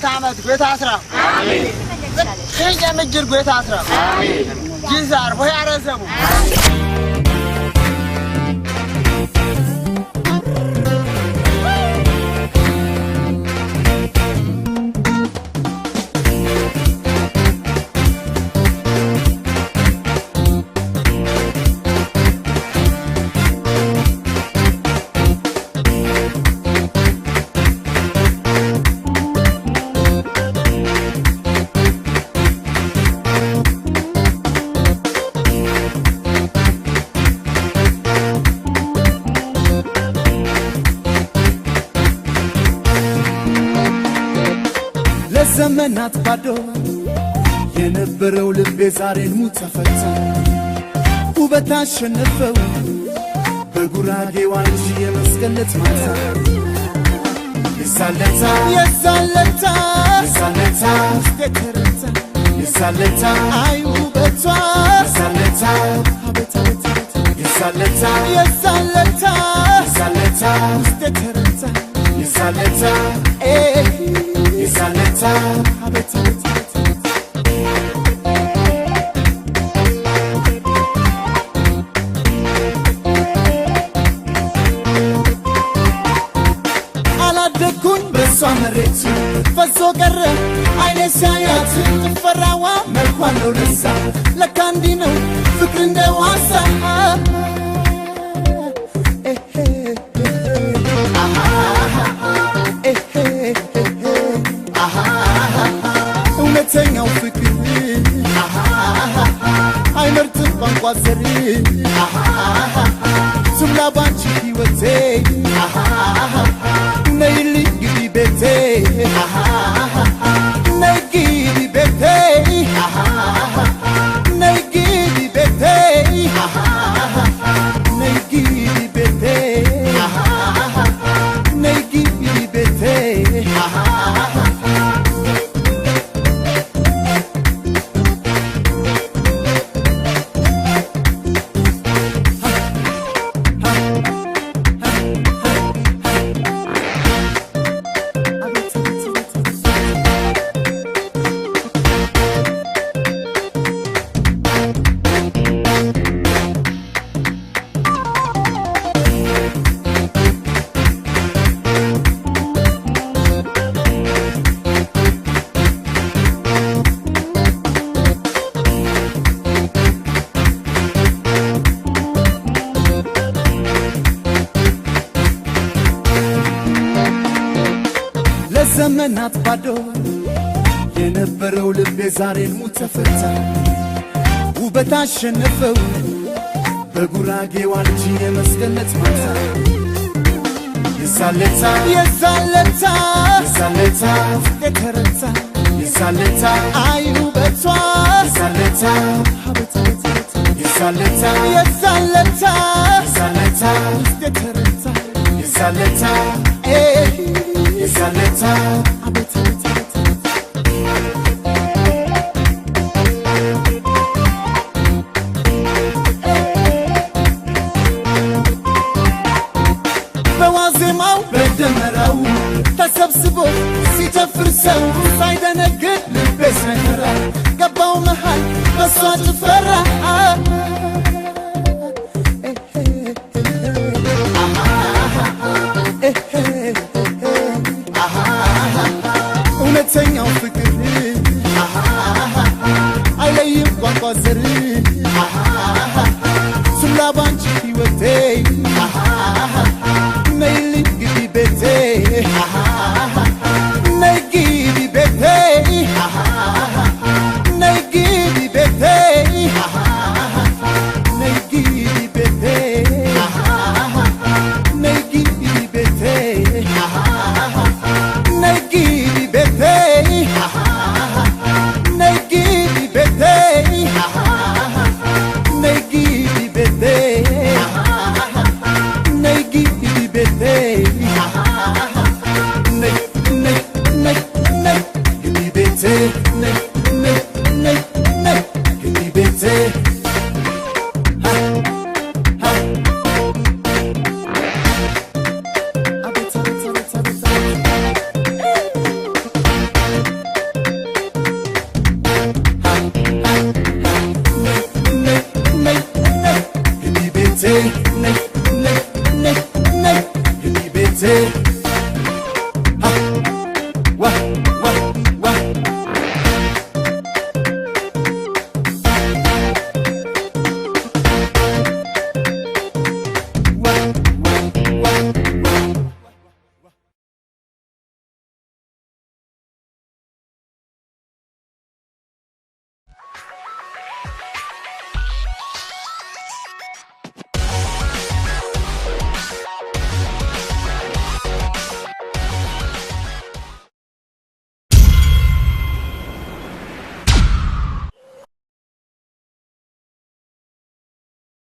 አመት ጎታ አስራ አሜን የምጅር ጎታ አስራ አሜን ጂዛር ወይ አረዘሙ ዘመናት ባዶ የነበረው ልቤ ዛሬን ሙት ተፈታ ውበት አሸነፈው በጉራጌ ዋንጂ የመስቀለት ማታ የሳለታ የሳለታ የሳለታ ስቴከረታ የሳለታ አይ ውበቷ የሳለታ አቤት አቤት የሳለታ የሳለታ የሳለታ ስቴከረታ የሳለታ የሳለታ አቤት አቤት አላደኩኝ በሷ መሬት ፈሶ ቀረ አይኔ ሳያት ትፈራዋ መልኳን ነው ደሳ ለካ እንዲህ ነው ፍቅር እንደ ዋሳ እውነተኛው ፍቅር አይመርጥም ቋንቋ ዘር ዝምላ ባንቺ ሕይወቴ ነይልኝ ግቢ ቤቴ ነይ ግቢ ቤቴ ነይ ግቢ ቤቴ ነይ ግቢ ቤቴ ነይ ግቢ ቤቴ ዘመናት ባዶ የነበረው ልቤ ዛሬን ሙት ተፈታ ውበት አሸነፈው በጉራጌ ዋንጂ የመስቀለት ማታ የሳለታ የሳለታ የሳለታ የተረታ የሳለታ አይ ውበቷ የሳለታ አቤት አቤት የሳለታ የሳለታ የሳለታ የተረታ የሳለታ የሳለታ አቤት አቤት በዋዜማው በደመራው ተሰብስቦ ሲጨፍር ሰው